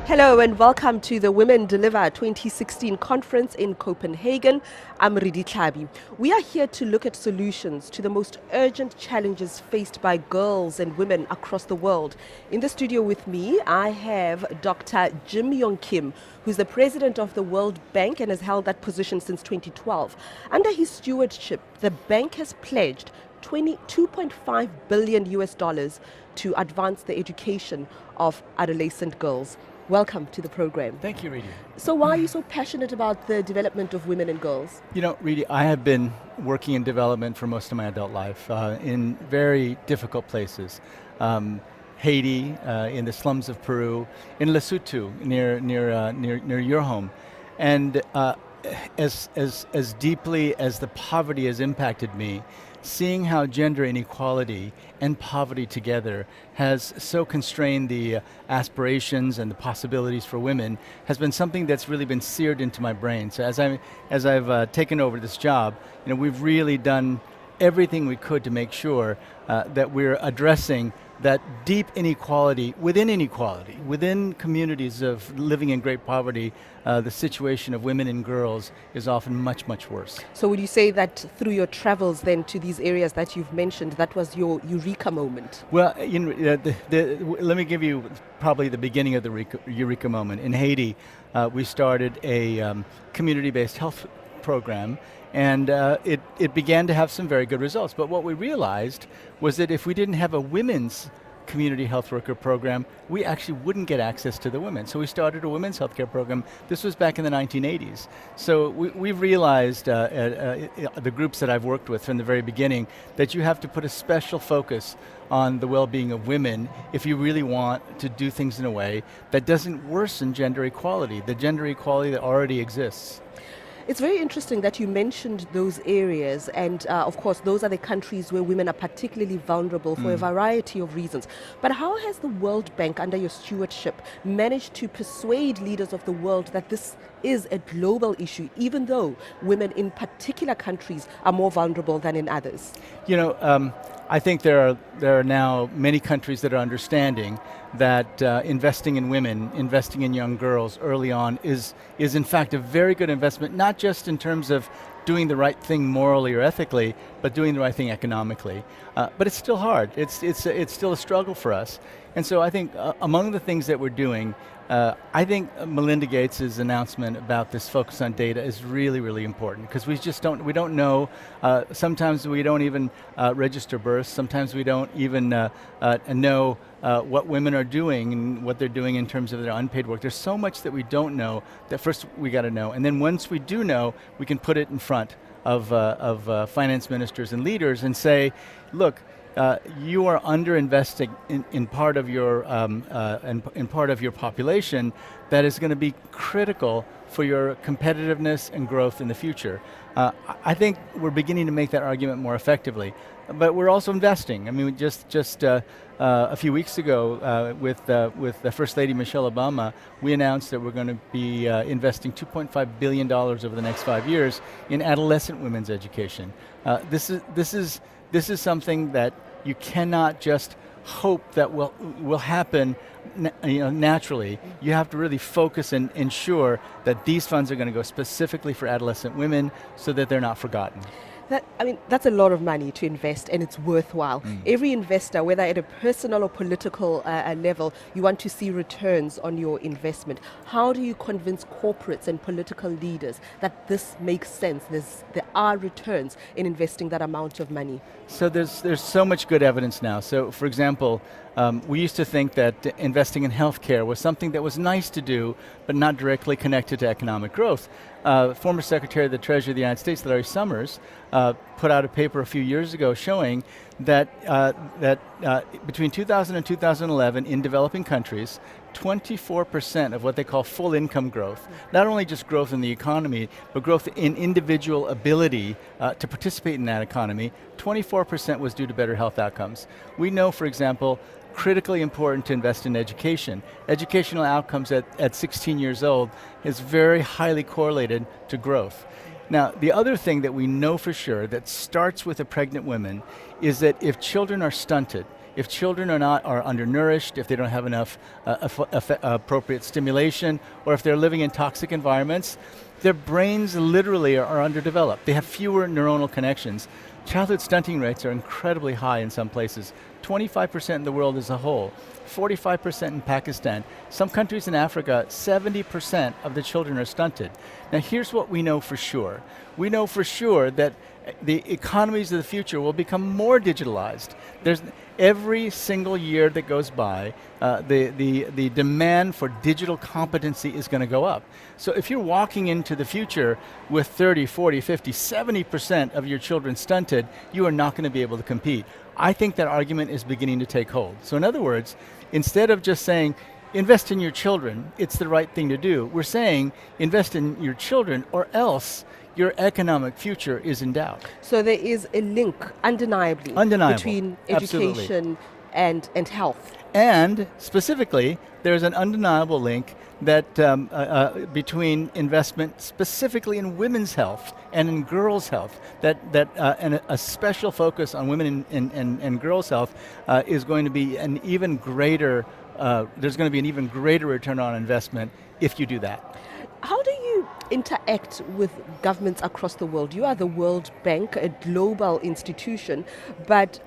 Hello and welcome to the Women Deliver 2016 conference in Copenhagen. I'm Ridi Tlhabi. We are here to look at solutions to the most urgent challenges faced by girls and women across the world. In the studio with me, I have Dr. Yong Kim, who's the president of the World Bank and has held that position since 2012. Under his stewardship, the bank has pledged $22.5 billion to advance the education of adolescent girls. Welcome to the program. Thank you, Ridi. So why are you so passionate about the development of women and girls? You know, Ridi, I have been working in development for most of my adult life in very difficult places. Haiti, in the slums of Peru, in Lesotho, near your home. And as deeply as the poverty has impacted me, seeing how gender inequality and poverty together has so constrained the aspirations and the possibilities for women has been something that's really been seared into my brain. So as I've taken over this job, you know, we've really done everything we could to make sure that we're addressing that deep inequality, within communities of living in great poverty, the situation of women and girls is often much, much worse. So would you say that through your travels then to these areas that you've mentioned, that was your eureka moment? Well, you know, let me give you probably the beginning of the eureka moment. In Haiti, we started a community-based health program, and it began to have some very good results. But what we realized was that if we didn't have a women's community health worker program, we actually wouldn't get access to the women. So we started a women's healthcare program. This was back in the 1980s. So we've realized, the groups that I've worked with from the very beginning, that you have to put a special focus on the well-being of women if you really want to do things in a way that doesn't worsen gender equality, the gender equality that already exists. It's very interesting that you mentioned those areas, and of course those are the countries where women are particularly vulnerable for a variety of reasons. But how has the World Bank, under your stewardship, managed to persuade leaders of the world that this is a global issue, even though women in particular countries are more vulnerable than in others? You know, I think there are now many countries that are understanding that investing in women, investing in young girls early on is in fact a very good investment, not just in terms of doing the right thing morally or ethically, but doing the right thing economically. But it's still hard. It's still a struggle for us. And so I think among the things that we're doing, I think Melinda Gates' announcement about this focus on data is really, really important, because we don't know, sometimes we don't even register births, sometimes we don't even know what women are doing and what they're doing in terms of their unpaid work. There's so much that we don't know that first we got to know, and then once we do know, we can put it in front of finance ministers and leaders and say, look, you are underinvesting in part of your in part of your population that is going to be critical for your competitiveness and growth in the future. I think we're beginning to make that argument more effectively, but we're also investing. I mean, just a few weeks ago, with the First Lady Michelle Obama, we announced that we're going to be investing $2.5 billion over the next 5 years in adolescent women's education. This is something that you cannot just hope that will happen naturally. You have to really focus and ensure that these funds are going to go specifically for adolescent women so that they're not forgotten. That's a lot of money to invest, and it's worthwhile. Every investor, whether at a personal or political level, you want to see returns on your investment. How do you convince corporates and political leaders that this makes sense? There are returns in investing that amount of money. So there's so much good evidence now. So for example, we used to think that investing in healthcare was something that was nice to do, but not directly connected to economic growth. Former Secretary of the Treasury of the United States, Larry Summers, put out a paper a few years ago showing that between 2000 and 2011 in developing countries, 24% of what they call full income growth, not only just growth in the economy, but growth in individual ability to participate in that economy, 24% was due to better health outcomes. We know, for example, critically important to invest in education. Educational outcomes at 16 years old is very highly correlated to growth. Now, the other thing that we know for sure that starts with a pregnant woman is that if children are stunted, if children are undernourished, if they don't have enough appropriate stimulation, or if they're living in toxic environments, their brains literally are underdeveloped. They have fewer neuronal connections. Childhood stunting rates are incredibly high in some places. 25% in the world as a whole, 45% in Pakistan. Some countries in Africa, 70% of the children are stunted. Now here's what we know for sure. We know for sure that the economies of the future will become more digitalized. There's every single year that goes by, the demand for digital competency is going to go up. So if you're walking into the future with 30, 40, 50, 70% of your children stunted, you are not going to be able to compete. I think that argument is beginning to take hold. So in other words, instead of just saying, invest in your children, it's the right thing to do, we're saying, invest in your children or else your economic future is in doubt. So there is a link, undeniably, between education and health. And specifically, there's an undeniable link that between investment specifically in women's health and in girls' health, and a special focus on women and girls' health is going to be an even greater, there's going to be an even greater return on investment if you do that. How do you interact with governments across the world? You are the World Bank, a global institution, but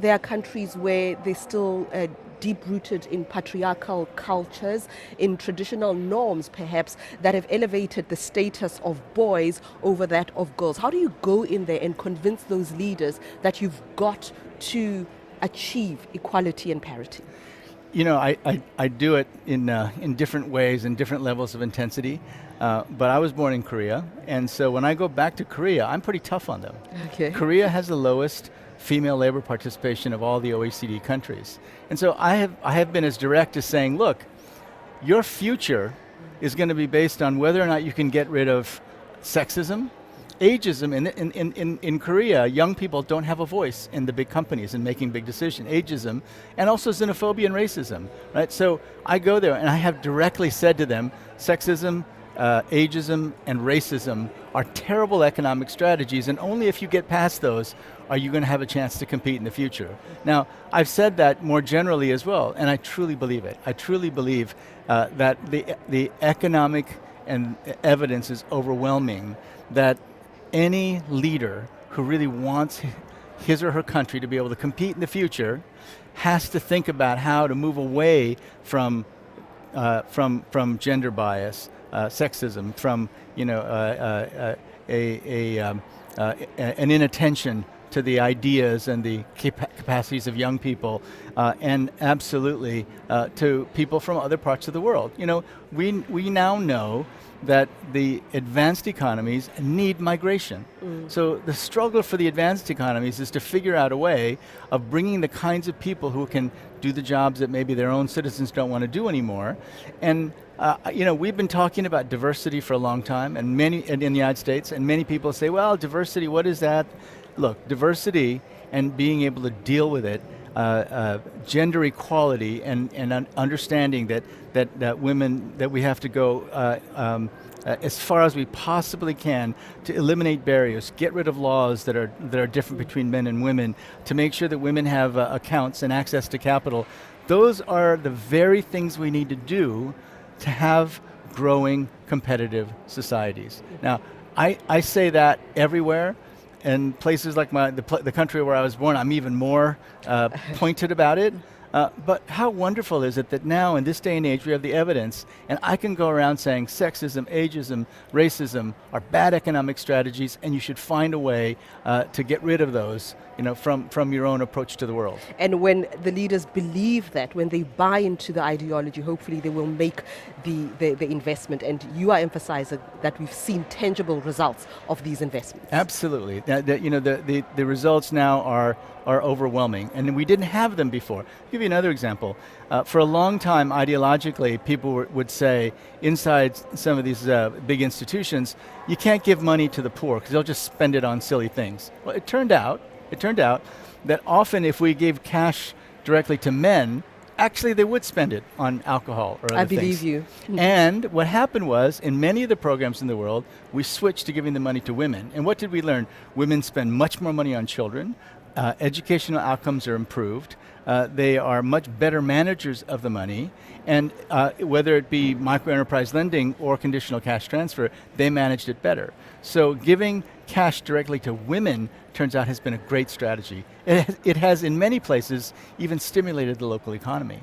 there are countries where they're still deep-rooted in patriarchal cultures, in traditional norms perhaps, that have elevated the status of boys over that of girls. How do you go in there and convince those leaders that you've got to achieve equality and parity? You know, I do it in different ways and different levels of intensity, but I was born in Korea, and so when I go back to Korea, I'm pretty tough on them. Okay. Korea has the lowest female labor participation of all the OECD countries. And so I have been as direct as saying, look, your future is going to be based on whether or not you can get rid of sexism, ageism. In Korea, young people don't have a voice in the big companies and making big decisions, ageism, and also xenophobia and racism, right? So I go there and I have directly said to them, sexism, ageism, and racism are terrible economic strategies, and only if you get past those are you going to have a chance to compete in the future. Now, I've said that more generally as well, and I truly believe it. I truly believe that the economic and evidence is overwhelming that any leader who really wants his or her country to be able to compete in the future has to think about how to move away from gender bias, sexism, from an inattention to the ideas and the capacities of young people, and absolutely to people from other parts of the world. You know, we now know that the advanced economies need migration. So the struggle for the advanced economies is to figure out a way of bringing the kinds of people who can do the jobs that maybe their own citizens don't want to do anymore. And we've been talking about diversity for a long time, and in the United States, and many people say, well, diversity, what is that? Look, diversity and being able to deal with it, gender equality and understanding that women, that we have to go as far as we possibly can to eliminate barriers, get rid of laws that are different between men and women, to make sure that women have accounts and access to capital. Those are the very things we need to do to have growing competitive societies. Now, I say that everywhere. In places like the country where I was born, I'm even more pointed about it. But how wonderful is it that now, in this day and age, we have the evidence, and I can go around saying sexism, ageism, racism are bad economic strategies, and you should find a way to get rid of those, from your own approach to the world. And when the leaders believe that, when they buy into the ideology, hopefully they will make the investment. And you are emphasizing that we've seen tangible results of these investments. Absolutely. The results now are overwhelming, and we didn't have them before. I'll give you another example. For a long time, ideologically, people would say inside some of these big institutions, you can't give money to the poor because they'll just spend it on silly things. Well, it turned out that often if we gave cash directly to men, actually they would spend it on alcohol or other things. I believe you. And what happened was, in many of the programs in the world, we switched to giving the money to women. And what did we learn? Women spend much more money on children. educational outcomes are improved. They are much better managers of the money, and whether it be microenterprise lending or conditional cash transfer, they managed it better. So giving cash directly to women turns out has been a great strategy. It has in many places even stimulated the local economy.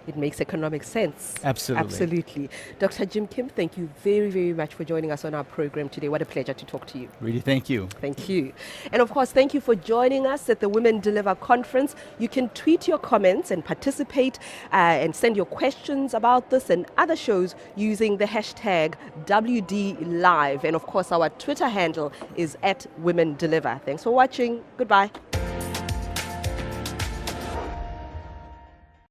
It makes economic sense. Absolutely. Absolutely. Dr. Jim Kim, thank you very, very much for joining us on our program today. What a pleasure to talk to you. Really, thank you. Thank you. And of course, thank you for joining us at the Women Deliver Conference. You can tweet your comments and participate and send your questions about this and other shows using the hashtag WDLive. And of course, our Twitter handle is @WomenDeliver. Thanks for watching. Goodbye.